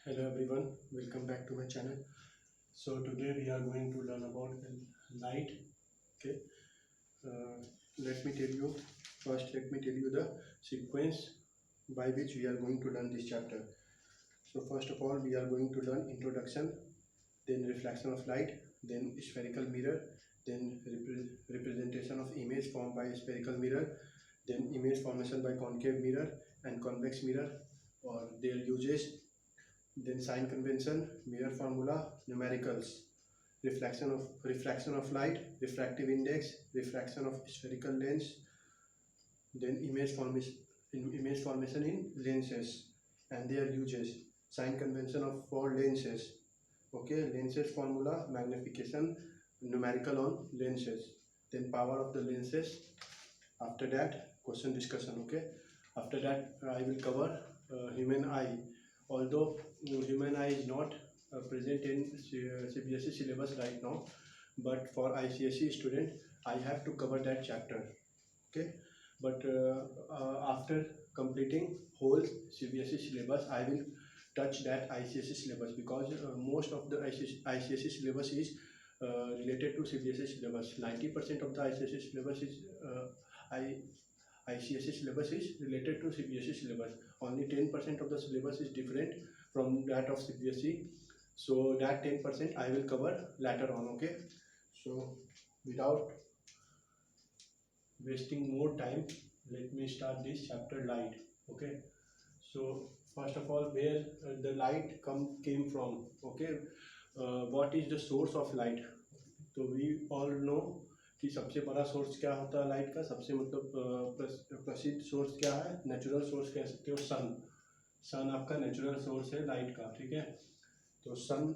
Hello everyone, welcome back to my channel. So today we are going to learn about light. Okay, uh, let me tell you first. Let me tell you the sequence by which we are going to learn this chapter. So first of all, we are going to learn introduction, then reflection of light, then spherical mirror, then representation of image formed by spherical mirror, then image formation by concave mirror and convex mirror or their uses, then sign convention, mirror formula, numericals, refraction of light, refractive index, refraction of spherical lens, then image formation in lenses and their uses, sign convention of for lenses. Okay, lenses formula, magnification, numerical on lenses, then power of the lenses. After that, question discussion. Okay, after that I will cover human eye. Although human eye is not present in CBSE syllabus right now, but for ICSE student I have to cover that chapter. Okay, but after completing whole CBSE syllabus I will touch that ICSE syllabus, because most of the ICSE syllabus is related to CBSE syllabus. 90% of the ICSE syllabus is ICSE syllabus is related to CBSE syllabus. Only 10% of the syllabus is different from that of CBSE. So that 10% I will cover later on. Okay, so without wasting more time, let me start this chapter light. Okay, so first of all, where the light came from. Okay, what is the source of light? तो we all know कि सबसे बड़ा source क्या होता है light का, सबसे मतलब प्रसिद्ध सोर्स क्या है, नेचुरल सोर्स कह सकते हो, सन। सन आपका नेचुरल सोर्स है लाइट का, ठीक है। तो सन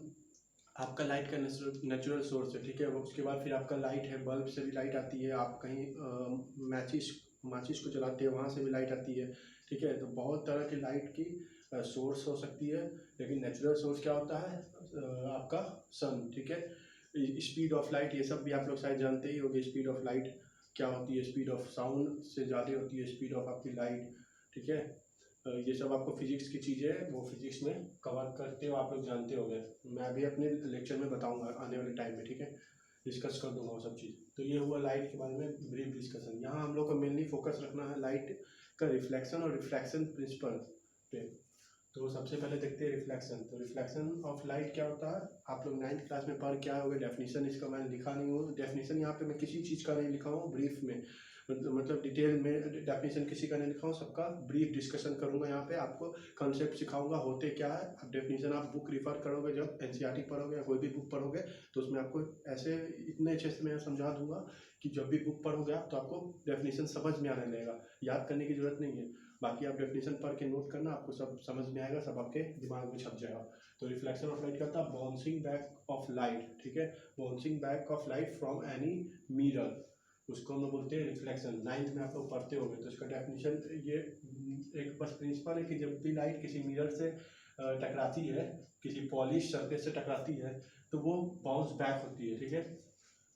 आपका लाइट का नेचुरल सोर्स है, ठीक है। उसके बाद फिर आपका लाइट है, बल्ब से भी लाइट आती है, आप कहीं माचिस को जलाते हैं वहाँ से भी लाइट आती है, ठीक है। तो बहुत तरह की लाइट की सोर्स हो सकती है, लेकिन नेचुरल सोर्स क्या होता है, आपका सन, ठीक है। स्पीड ऑफ लाइट ये सब भी आप लोग शायद जानते ही होंगे। स्पीड ऑफ लाइट क्या होती है, स्पीड ऑफ साउंड से ज़्यादा होती है स्पीड ऑफ आपकी लाइट, ठीक है। ये सब आपको फिजिक्स की चीज़ें हैं, वो फिजिक्स में कवर करते हो, आप लोग जानते होंगे। मैं भी अपने लेक्चर में बताऊंगा आने वाले टाइम में, ठीक है, डिस्कस कर दूंगा वो सब चीज़। तो ये हुआ लाइट के बारे में ब्रीफ डिस्कशन। यहाँ हम लोग को मेनली फोकस रखना है लाइट का रिफ्लेक्शन और रिफ्रैक्शन प्रिंसिपल पे। तो सबसे पहले देखते हैं रिफ्लेक्शन। तो रिफ्लेक्शन ऑफ लाइट क्या होता है, आप लोग 9th क्लास में पढ़ क्या होगा। डेफिनेशन इसका मैंने लिखा नहीं हूँ, डेफिनेशन यहाँ पे मैं किसी चीज़ का नहीं लिखा हूँ, ब्रीफ में मतलब डिटेल में डेफिनेशन किसी का नहीं लिखा हूँ, सबका ब्रीफ डिस्कशन करूँगा। यहाँ पे आपको कंसेप्ट सिखाऊंगा होते क्या है। आप डेफिनेशन आप बुक रिफर करोगे, जब एनसीईआरटी पढ़ोगे या कोई भी बुक पढ़ोगे, तो उसमें आपको ऐसे इतने अच्छे से मैं समझा दूंगा कि जब भी बुक पढ़ोगे आप, तो आपको डेफिनेशन समझ में आने लगेगा, याद करने की जरूरत नहीं है। बाकी आप डेफिनेशन पढ़ के नोट करना, आपको सब समझ में आएगा, सब आपके दिमाग में छप जाएगा। तो रिफ्लेक्शन ऑफ लाइट करता है बाउंसिंग बैक ऑफ लाइट, ठीक है। Bouncing back of light from any mirror, उसको हम लोग बोलते हैं रिफ्लेक्शन। 9th में आप लोग पढ़ते होंगे। तो इसका डेफिनेशन ये एक बस प्रिंसिपल है कि जब भी लाइट किसी मिरर से टकराती है, किसी पॉलिश सरफेस से टकराती है, तो वो बाउंस बैक होती है, ठीक है।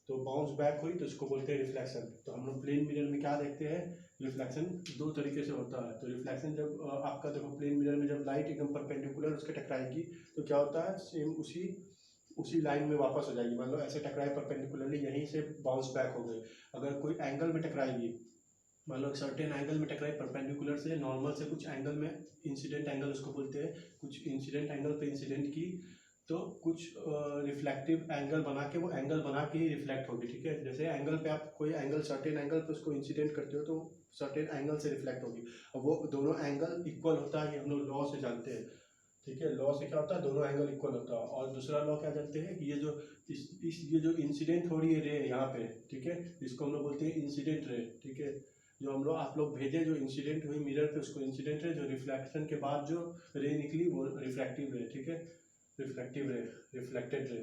तो बाउंस बैक हुई तो इसको बोलते हैं रिफ्लेक्शन। तो हम लोग प्लेन मिरर में क्या देखते हैं, रिफ्लेक्शन दो तरीके से होता है। तो रिफ्लेक्शन जब आपका देखो प्लेन मिरर में जब लाइट एकदम परपेंडिकुलर उसके टकराएगी, तो क्या होता है, सेम उसी लाइन में वापस हो जाएगी। मतलब ऐसे टकराए परपेंडिकुलरली, यहीं से बाउंस बैक हो गए। अगर कोई एंगल में टकराएगी, मतलब सर्टेन एंगल में टकराई परपेंडिकुलर से, नॉर्मल से कुछ एंगल में, इंसिडेंट एंगल उसको बोलते हैं, कुछ इंसिडेंट एंगल पे इंसिडेंट की, तो कुछ रिफ्लेक्टिव एंगल बना के, वो एंगल बना के ही रिफ्लेक्ट होगी, ठीक है। जैसे एंगल पे आप कोई एंगल सर्टेन एंगल पे उसको इंसिडेंट करते हो, तो सर्टेन एंगल से रिफ्लेक्ट होगी। और वो दोनों एंगल इक्वल होता है, ये हम लोग लॉ से जानते हैं, ठीक है। लॉ से क्या होता है, दोनों एंगल इक्वल होता है। और दूसरा लॉ क्या जानते हैं कि ये जो इंसिडेंट हो रही है रे यहाँ पे, ठीक है, इसको हम लोग बोलते हैं इंसिडेंट रे, ठीक है। जो हम लोग आप लोग भेजे, जो इंसिडेंट हुई मिरर पे, उसको इंसिडेंट रे। जो रिफ्लेक्शन के बाद जो रे निकली वो रिफ्रैक्टिव रे, ठीक है। रिफ्लेक्टिव रे, रिफ्लेक्टेड रे,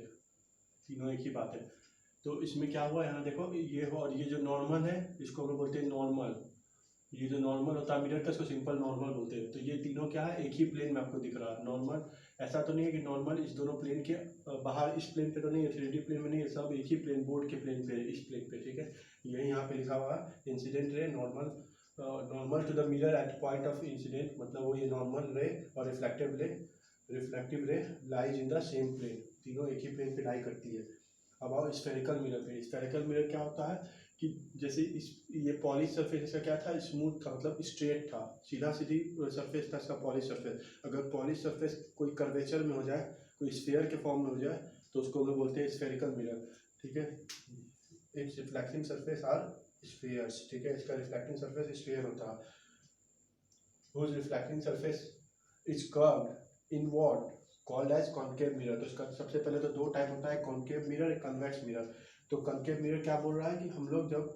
तीनों एक ही बात है। तो इसमें क्या हुआ, यहाँ देखो ये हो, और ये जो नॉर्मल है इसको हम लोग बोलते हैं नॉर्मल। ये जो नॉर्मल होता है मिरर का, इसको सिंपल नॉर्मल बोलते हैं। तो ये तीनों क्या है, एक ही प्लेन में आपको दिख रहा है नॉर्मल। ऐसा तो नहीं है कि नॉर्मल इस दोनों प्लेन के बाहर, इस प्लेन पे तो नहीं है, 3D प्लेन में नहीं है, सब एक ही प्लेन, बोर्ड के प्लेन पे है, इस प्लेन पे, ठीक है। यही यहाँ पे लिखा हुआ है incident ray, normal, normal to the mirror at point of incident, मतलब वो ये नॉर्मल रे और reflective ray, reflective ray lies in the same plane, तीनों एक ही प्लेन पे लाई करती है। अब आओ स्फेरिकल मिरर पे। स्फेरिकल मिरर क्या होता है कि जैसे इस ये पॉलिश सरफेस इसका क्या था, स्मूथ था, मतलब स्ट्रेट था, सीधा सीधी सरफेस था इसका पॉलिश सरफेस। अगर पॉलिश सरफेस कोई कर्वेचर में हो जाए, कोई स्फेयर के फॉर्म में हो जाए, तो उसको हम लोग बोलते हैं स्फेरिकल मिरर, ठीक है। It's reflecting surface are spheres, ठीक है, इसका रिफ्लेक्टिंग सरफेस स्फेयर होता है। whose reflecting surface is curved inward called as concave mirror। तो इसका सबसे पहले तो दो टाइप होता है, कॉन्केव मिरर, कन्वेक्स मिरर। तो कॉन्केव मिरर क्या बोल रहा है कि हम लोग जब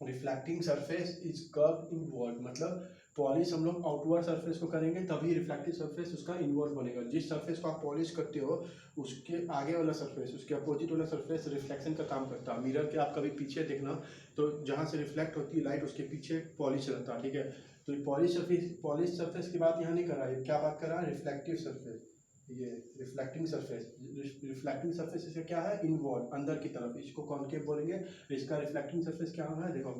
reflecting surface is curve inward, मतलब पॉलिश हम लोग आउटवर्ड सरफेस को करेंगे तभी रिफ्लेक्टिव सरफेस उसका इनवर्ड बनेगा। जिस सरफेस को आप पॉलिश करते हो उसके आगे वाला सरफेस, उसके अपोजिट वाला सरफेस रिफ्लेक्शन का काम करता है। मिरर के आप कभी पीछे देखना तो जहाँ से रिफ्लेक्ट होती है लाइट उसके पीछे पॉलिश रहता है, ठीक है। तो पॉलिश सरफेस की बात यहाँ नहीं कर रहा है, क्या बात कर रहा है, रिफ्लेक्टिव सरफेस। ये रिफ्लेक्टिंग सरफेस इसका क्या है, इनवर्ड, अंदर की तरफ, इसको कॉन्केव बोलेंगे। इसका रिफ्लेक्टिंग सरफेस क्या होना है, देखो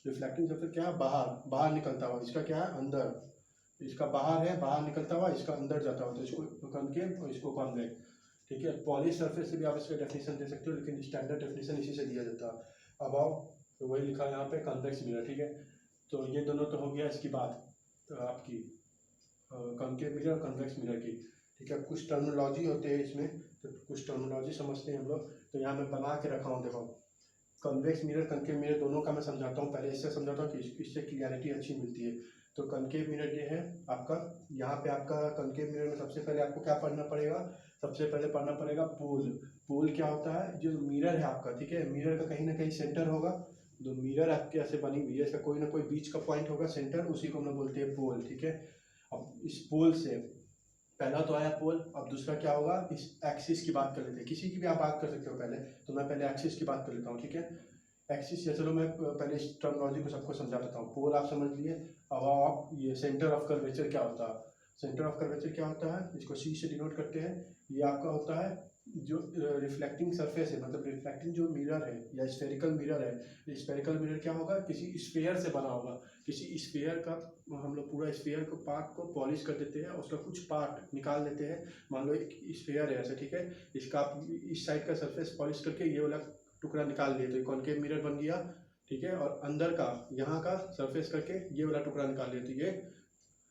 रिफ्लेक्टिंग सरफेस क्या है, बाहर निकलता हुआ, इसका क्या है, अंदर, इसका बाहर है, बाहर निकलता हुआ, इसका अंदर जाता हुआ, तो इसको कॉन्केव और इसको कॉन्वेक्स, ठीक है। पॉलिश सरफेस से भी आप इसका डेफिनेशन दे सकते हो, लेकिन स्टैंडर्ड डेफिनेशन इसी से दिया जाता है। अब आओ, तो वही लिखा है यहाँ पे कॉन्वेक्स मिरर, ठीक है। तो ये दोनों तो हो गया इसकी बात, तो आपकी कॉन्केव मिरर और कन्वेक्स मिरर की, ठीक है। कुछ टर्मिनोलॉजी होते हैं इसमें, तो कुछ टर्मिनोलॉजी समझते हैं हम लोग। तो यहाँ मैं बना के रखा हूँ, देखो कन्वेक्स मिरर कनकेव मिरर दोनों का मैं समझाता हूँ। पहले इससे समझाता हूँ कि इससे क्लियरिटी अच्छी मिलती है। तो कनकेव मिरर ये है आपका, यहाँ पे आपका कनकेव मिरर में सबसे पहले आपको क्या पढ़ना पड़ेगा, सबसे पहले पढ़ना पड़ेगा पोल। पोल क्या होता है, जो मिरर है आपका, ठीक है, मिरर का कहीं ना कहीं सेंटर होगा। जो मिरर आपके ऐसे बनी हुई है, इसका कोई ना कोई बीच का पॉइंट होगा सेंटर, उसी को हम लोग बोलते हैं पोल, ठीक है। अब इस पोल से पहला तो आया पोल, अब दूसरा क्या होगा, इस एक्सिस की बात कर लेते हैं, किसी की भी आप बात कर सकते हो पहले, तो मैं पहले एक्सिस की बात कर लेता हूँ, ठीक है। एक्सिस या चलो मैं पहले इस टर्मिनोलॉजी को सबको समझा देता हूँ। पोल आप समझ लिए, अब आप ये सेंटर ऑफ कर्वेचर क्या होता है, सेंटर ऑफ कर्वेचर क्या होता है, इसको सी से डिनोट करते हैं। ये आपका होता है जो रिफ्लेक्टिंग सरफेस है, मतलब रिफ्लेक्टिंग जो मिरर है या स्फेरिकल मिरर है, स्फेरिकल मिरर क्या होगा, किसी स्फेयर से बना होगा, किसी स्फेयर का हम लोग पूरा स्फेयर को पार्ट को पॉलिश कर देते हैं, उसका कुछ पार्ट निकाल लेते हैं। मान लो एक स्फेयर है ऐसे, ठीक है, इसका आप इस साइड का सरफेस पॉलिश करके ये वाला टुकड़ा निकाल लिए, तो कॉन्केव मिरर बन गया, ठीक है। और अंदर का यहाँ का सरफेस करके ये वाला टुकड़ा निकाल लिए, तो ये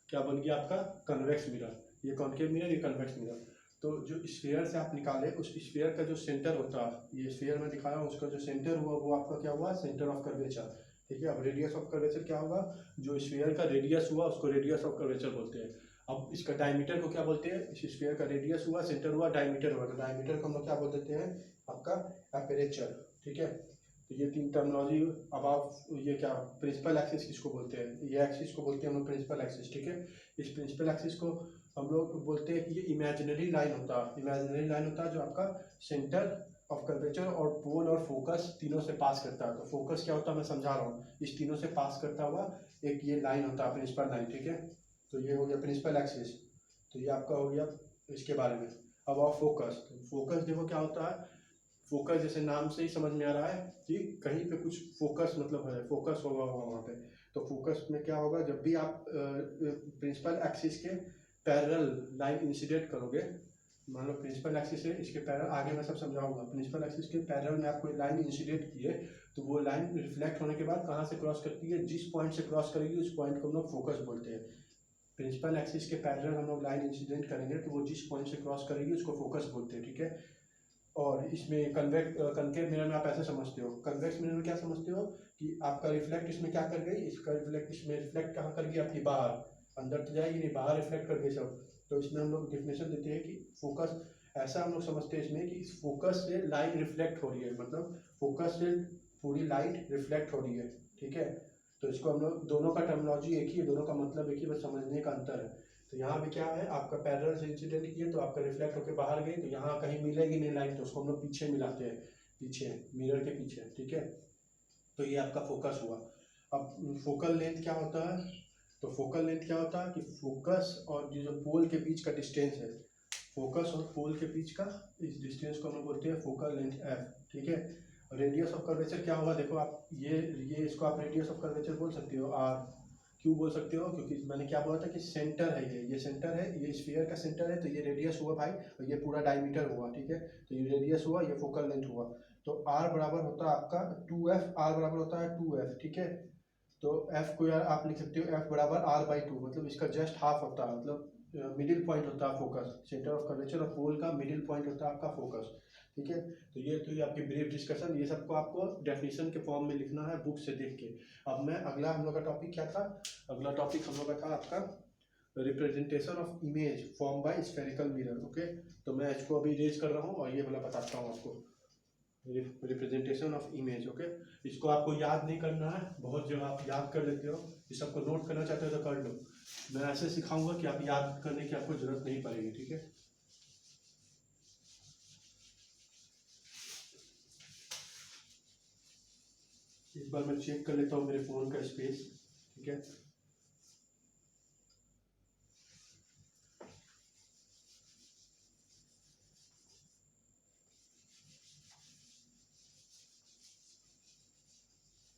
क्या बन गया आपका, कन्वेक्स मिरर। ये कॉन्केव मिरर, ये कन्वेक्स मिरर। तो जो स्फेयर से आप निकाले, उस स्फेयर का जो सेंटर होता है, ये स्फेयर में दिखाया हूँ, उसका जो सेंटर हुआ वो आपका क्या हुआ, सेंटर ऑफ कर्वेचर, ठीक है। अब रेडियस ऑफ कर्वेचर क्या होगा, जो स्फेयर का रेडियस हुआ उसको रेडियस ऑफ कर्वेचर बोलते हैं। अब इसका डायमीटर को क्या बोलते हैं, इस स्फेयर का रेडियस हुआ, सेंटर हुआ, डायमीटर हुआ, तो डायमीटर को हम लोग क्या बोल देते हैं, आपका एपरेचर, ठीक है। तो ये तीन टर्मिनोलॉजी। अब आप ये क्या, प्रिंसिपल एक्सिस किसको बोलते हैं, ये एक्सिस को बोलते हैं हम लोग प्रिंसिपल एक्सिस, ठीक है। इस प्रिंसिपल एक्सिस को हम लोग बोलते हैं कि ये इमेजिनरी लाइन होता है, इमेजिनरी लाइन होता है जो आपका सेंटर ऑफ कर्वेचर और पोल और फोकस तीनों से पास करता है। तो फोकस क्या होता है मैं समझा रहा हूँ, इस तीनों से पास करता हुआ एक ये लाइन होता है, प्रिंसिपल लाइन, ठीक है। तो ये हो गया प्रिंसिपल एक्सिस, तो ये आपका हो गया इसके बारे में। अब आप फोकस, फोकस देखो क्या होता है, फोकस जैसे नाम से ही समझ में आ रहा है कि कहीं पे कुछ फोकस मतलब है, फोकस होगा वहाँ पे। तो फोकस में क्या होगा, जब भी आप प्रिंसिपल एक्सिस के पैरेलल लाइन इंसिडेंट करोगे, मान लो प्रिंसिपल एक्सिस है, इसके पैरेलल, आगे मैं सब समझाऊंगा, प्रिंसिपल एक्सिस के पैरेलल में आप कोई लाइन इंसिडेंट किए, तो वो लाइन रिफ्लेक्ट होने के बाद कहाँ से क्रॉस करती है, जिस पॉइंट से क्रॉस करेगी उस पॉइंट को हम लोग फोकस बोलते हैं। प्रिंसिपल एक्सिस के पैरेलल हम लोग लाइन इंसिडेंट करेंगे तो वो जिस पॉइंट से क्रॉस करेगी उसको फोकस बोलते हैं, ठीक है। और इसमें कनकेव मिरर में आप ऐसे समझते हो, कन्वेक्स मिरर में क्या समझते हो कि आपका रिफ्लेक्ट इसमें क्या कर गई, इसका रिफ्लेक्ट इसमें रिफ्लेक्ट कहाँ कर गई, आपकी बाहर, अंदर तो जाएगी नहीं, बाहर रिफ्लेक्ट कर गई सब। तो इसमें हम लोग डेफिनेशन देते हैं कि फोकस, ऐसा हम लोग समझते हैं इसमें कि इस फोकस से लाइट रिफ्लेक्ट हो रही है, मतलब फोकस से पूरी लाइट रिफ्लेक्ट हो रही है, ठीक है। तो इसको हम लोग, दोनों का टर्मिनोलॉजी एक ही है, दोनों का मतलब एक ही, बस समझने का अंतर है। तो यहाँ भी क्या है, आपका पैरेलल से इंसिडेंट किए तो आपका रिफ्लेक्ट होकर बाहर गई, तो यहाँ कहीं मिलेगी नहीं लाइट, तो उसको हम लोग पीछे मिलाते हैं, पीछे मिरर के पीछे, ठीक है। तो ये आपका फोकस हुआ। अब फोकल लेंथ क्या होता है, तो फोकल लेंथ क्या होता है कि फोकस और जो पोल के बीच का डिस्टेंस है, फोकस और पोल के बीच का इस डिस्टेंस को हम लोग बोलते हैं फोकल लेंथ एफ, ठीक है। रेडियस ऑफ कर्वेचर क्या होगा, देखो आप ये इसको आप रेडियस ऑफ कर्वेचर बोल सकते हो आर, क्यों बोल सकते हो, क्योंकि मैंने क्या बोला था कि सेंटर है, ये सेंटर है, ये स्फीयर का सेंटर है, तो ये रेडियस हुआ भाई, और ये पूरा डायमीटर हुआ, ठीक है। तो ये रेडियस हुआ, ये फोकल लेंथ हुआ। तो r बराबर होता है आपका 2f, r बराबर होता है 2f, ठीक है। तो f को यार आप लिख सकते हो f बराबर r/2, मतलब इसका जस्ट हाफ होता है, मतलब मिडिल पॉइंट होता है फोकस, सेंटर ऑफ कर्वेचर और पोल का मिडिल पॉइंट होता है आपका फोकस, ठीक है। तो ये आपकी ब्रीफ डिस्कशन, ये सबको आपको डेफिनेशन के फॉर्म में लिखना है बुक से देख के। अब मैं अगला, हम लोग का टॉपिक क्या था, अगला टॉपिक हम लोग का था आपका representation of image form by spherical mirror, okay. तो मैं इसको अभी रेज कर रहा हूँ और ये वाला बताता हूँ आपको, रिप्रेजेंटेशन ऑफ इमेज, ओके। इसको आपको याद नहीं करना है, बहुत जगह आप याद कर लेते हो, इस सबको नोट करना चाहते हो तो कर लो। मैं ऐसे सिखाऊंगा कि आप याद करने की आपको जरूरत नहीं पड़ेगी, ठीक है। एक बार मैं चेक कर लेता हूँ मेरे फोन का स्पेस, ठीक है।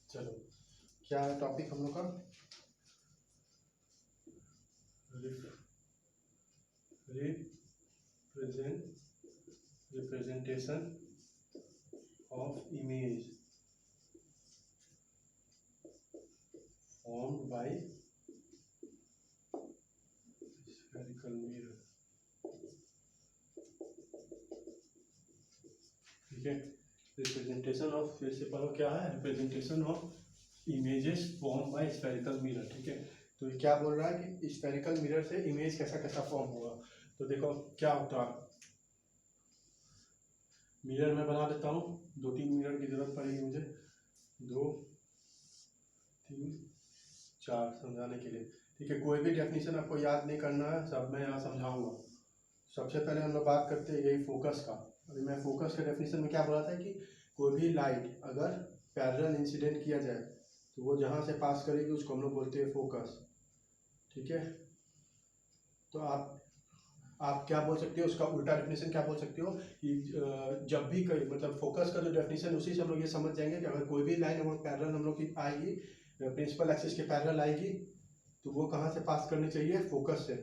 चलो, क्या है टॉपिक हम लोग का, representation of image formed by spherical mirror, ठीक है। रिप्रेजेंटेशन ऑफ, फिर से पढ़ो क्या है, representation of images form by spherical mirror, ठीक है। तो ये क्या बोल रहा है कि स्फेरिकल मिरर से इमेज कैसा कैसा फॉर्म होगा। तो देखो क्या होता है, मिरर मैं बना देता हूँ, 2-3 मिरर की जरूरत पड़ेगी मुझे, 2 3 4 समझाने के लिए, ठीक है। कोई भी डेफिनेशन आपको याद नहीं करना है, सब मैं यहाँ समझाऊंगा। सबसे पहले हम लोग बात करते हैं यही फोकस का। अभी मैं फोकस के डेफिनेशन में क्या बोला था कि कोई भी लाइट अगर पैरेलल इंसिडेंट किया जाए तो वो जहाँ से पास करेगी उसको हम लोग बोलते हैं फोकस, ठीक है। तो आप क्या बोल सकते हो, उसका उल्टा डेफिनेशन क्या बोल सकते हो कि जब भी कोई, मतलब फोकस का जो डेफिनेशन उसी से हम लोग ये समझ जाएंगे कि अगर कोई भी लाइन हम लोग पैरेलल हम लोग की आएगी, प्रिंसिपल एक्सिस के पैरेलल आएगी, तो वो कहाँ से पास करनी चाहिए, फोकस से,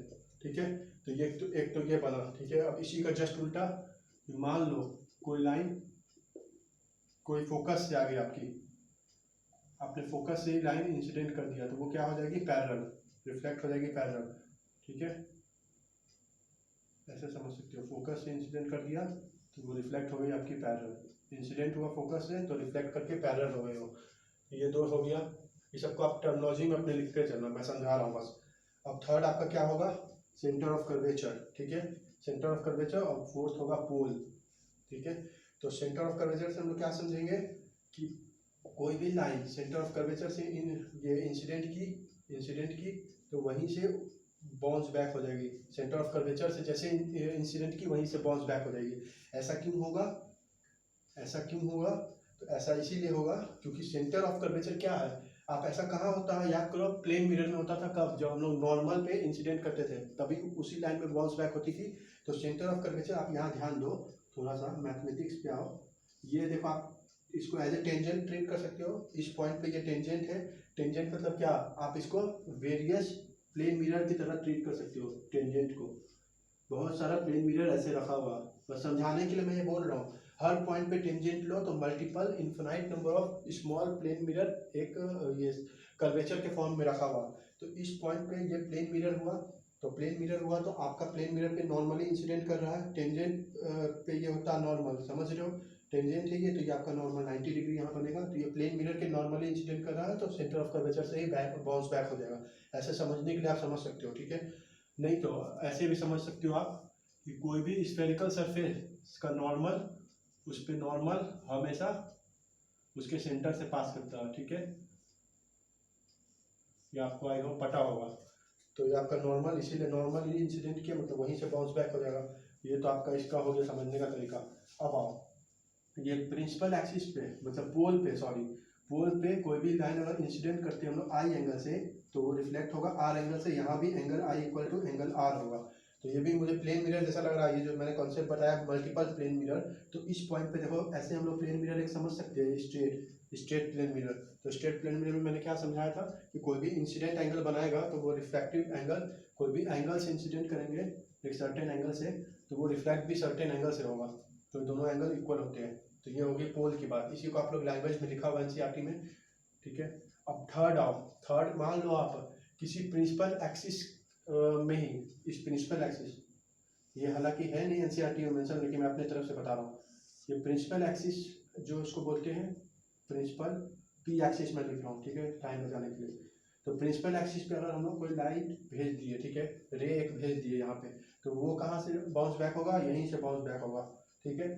ठीक है। तो ये एक तो ये बना, ठीक है। अब इसी का जस्ट उल्टा, मान लो कोई लाइन कोई फोकस से आ गई आपकी, आपने फोकस से ही लाइन इंसिडेंट कर दिया, तो वो क्या हो जाएगी, पैरेलल, रिफ्लेक्ट हो जाएगी पैरेलल, ठीक है। ऐसे समझ सकते हो, फोकस से इंसिडेंट कर दिया तो वो रिफ्लेक्ट हो गई आपकी पैरेलल, इंसिडेंट हुआ फोकस से तो रिफ्लेक्ट करके पैरेलल हो गए हो। ये दो हो गया, ये सबको आप टर्मिनोलॉजी में अपने लिखते चलना, मैं समझा रहा हूँ बस। अब थर्ड आपका क्या होगा, सेंटर ऑफ कर्वेचर, ठीक है, सेंटर ऑफ कर्वेचर। और फोर्थ होगा पोल, ठीक है। तो सेंटर ऑफ कर्वेचर से हम लोग क्या समझेंगे कि कोई भी लाइन सेंटर ऑफ कर्वेचर से ये इंसिडेंट की तो वहीं से बाउंस बैक हो जाएगी, सेंटर ऑफ कर्वेचर से जैसे इंसिडेंट की वहीं से बाउंस बैक हो जाएगी। ऐसा क्यों होगा, ऐसा क्यों होगा, तो ऐसा इसीलिए होगा क्योंकि सेंटर ऑफ कर्वेचर क्या है, आप ऐसा कहाँ होता है याद करो, प्लेन मिरर में होता था, कब, जब हम लोग नॉर्मल पे इंसिडेंट करते थे तभी उसी लाइन में बाउंस बैक होती थी। तो सेंटर ऑफ कर्वेचर आप यहाँ ध्यान दो, थोड़ा सा मैथमेटिक्स पे आओ, ये देखो आप इसको एज ए टेंजेंट ट्रीट कर सकते हो, इस पॉइंट पे ये टेंजेंट है, टेंजेंट मतलब क्या, आप इसको वेरियस प्लेन मिरर की तरह ट्रीट कर सकते हो टेंजेंट को, बहुत सारा प्लेन मिरर ऐसे रखा हुआ, बस समझाने के लिए मैं ये बोल रहा हूँ। हर पॉइंट पे टेंजेंट लो तो multiple infinite number of small plane mirror एक ये कर्वेचर के फॉर्म में रखा हुआ। तो इस पॉइंट पे ये प्लेन मिरर हुआ, तो प्लेन मिरर हुआ तो आपका प्लेन मिरर पे नॉर्मली इंसिडेंट कर रहा है, टेंजेंट पे ये होता है नॉर्मल, समझ रहे हो, टेंजेंट है ये, तो ये आपका नॉर्मल 90 डिग्री यहाँ बनेगा, तो ये प्लेन मिरर के नॉर्मली इंसिडेंट कर रहा है तो सेंटर ऑफ कर्वेचर से ही बाउंस बैक हो जाएगा। ऐसे समझने के लिए आप समझ सकते हो, ठीक है। नहीं तो ऐसे भी समझ सकते हो आप कि कोई भी स्फेरिकल सरफेस का नॉर्मल, उस पर नॉर्मल हमेशा उसके सेंटर से पास करता है, ठीक है। ये आपको आई होप पता होगा। तो ये आपका नॉर्मल, इसीलिए नॉर्मल ही इंसिडेंट किया मतलब वहीं से बाउंस बैक हो जाएगा। ये तो आपका इसका हो गया समझने का तरीका। अब आओ, ये प्रिंसिपल एक्सिस पे मतलब पोल पे, सॉरी पोल पे कोई भी लाइन अगर इंसिडेंट करते हैं हम लोग आई एंगल से तो वो रिफ्लेक्ट होगा आर एंगल से, यहाँ भी angle I equal to angle R होगा। तो ये भी मुझे प्लेन मिरर जैसा लग रहा है, ये जो मैंने कॉन्सेप्ट बताया मल्टीपल प्लेन मिरर। तो इस पॉइंट पे देखो, ऐसे हम लोग प्लेन मिरर एक समझ सकते हैं, स्ट्रेट प्लेन मिरर। तो स्ट्रेट प्लेन मिरर में मैंने क्या समझाया था कि कोई भी इंसिडेंट एंगल बनाएगा तो वो रिफ्रैक्टिव एंगल, कोई भी एंगल से इंसिडेंट करेंगे एक सर्टेन एंगल से, तो वो रिफ्लेक्ट भी सर्टेन एंगल से होगा, तो दोनों एंगल इक्वल होते हैं। तो ये होगी पोल की बात, इसी को आप लोग लैंग्वेज में लिखा हुआ एनसीईआरटी में, ठीक है। अब थर्ड मान लो आप किसी प्रिंसिपल एक्सिस में ही, इस प्रिंसिपल एक्सिस, ये हालांकि है नहीं एनसीईआरटी में मेंशन, लेकिन मैं अपने तरफ से बता रहा हूँ, ये प्रिंसिपल एक्सिस जो इसको बोलते हैं प्रिंसिपल पी एक्सिस में लिख रहा हूँ, ठीक है, टाइम बचाने के लिए। तो प्रिंसिपल एक्सिस पे अगर हम लोग कोई लाइट भेज दिए, ठीक है, रे एक भेज दिए यहाँ पे, तो वो कहाँ से बाउंस बैक होगा, यहीं से बाउंस बैक होगा, ठीक है।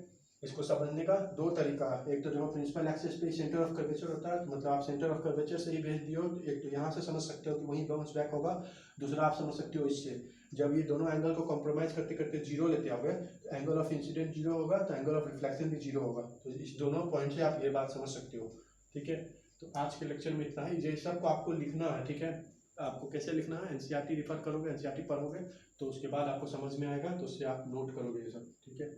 इसको समझने का दो तरीका है, एक तो जो प्रिंसिपल एक्सिस पे सेंटर ऑफ कर्वेचर होता है, तो मतलब आप सेंटर ऑफ कर्वेचर से ही भेज दियो, एक तो यहाँ से समझ सकते हो कि वहीं बाउंस बैक होगा, दूसरा आप समझ सकते हो इससे, जब ये दोनों एंगल को कॉम्प्रोमाइज करते करते जीरो लेते आओगे तो एंगल ऑफ इंसिडेंट जीरो होगा, तो एंगल ऑफ रिफ्लेक्शन भी जीरो होगा। तो इस दोनों पॉइंट से आप ये बात समझ सकते हो, ठीक है। तो आज के लेक्चर में इतना ही, ये सब को आपको लिखना है, ठीक है। आपको कैसे लिखना है, एनसीईआरटी रिफर करोगे, एनसीईआरटी पढ़ोगे, तो उसके बाद आपको समझ में आएगा, तो उससे आप नोट करोगे ये सब, ठीक है।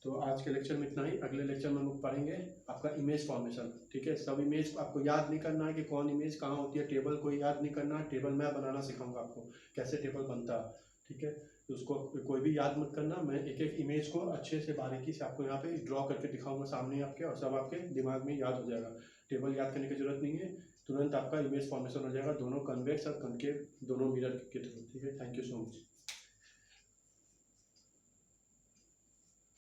तो आज के लेक्चर में इतना ही, अगले लेक्चर में हम लोग पढ़ेंगे आपका इमेज फॉर्मेशन, ठीक है। सब इमेज आपको याद नहीं करना है कि कौन इमेज कहाँ होती है, टेबल को याद नहीं करना है, टेबल मैं बनाना सिखाऊंगा आपको कैसे टेबल बनता है, ठीक है। तो उसको कोई भी याद मत करना, मैं एक एक इमेज को अच्छे से बारीकी से आपको यहाँ पे ड्रॉ करके दिखाऊंगा सामने आपके, और सब आपके दिमाग में याद हो जाएगा। टेबल याद करने की जरूरत नहीं है, तुरंत आपका इमेज फॉर्मेशन हो जाएगा, दोनों कन्वेक्स और कनकेव दोनों मिरर के थ्रू, ठीक है। Thank you so much.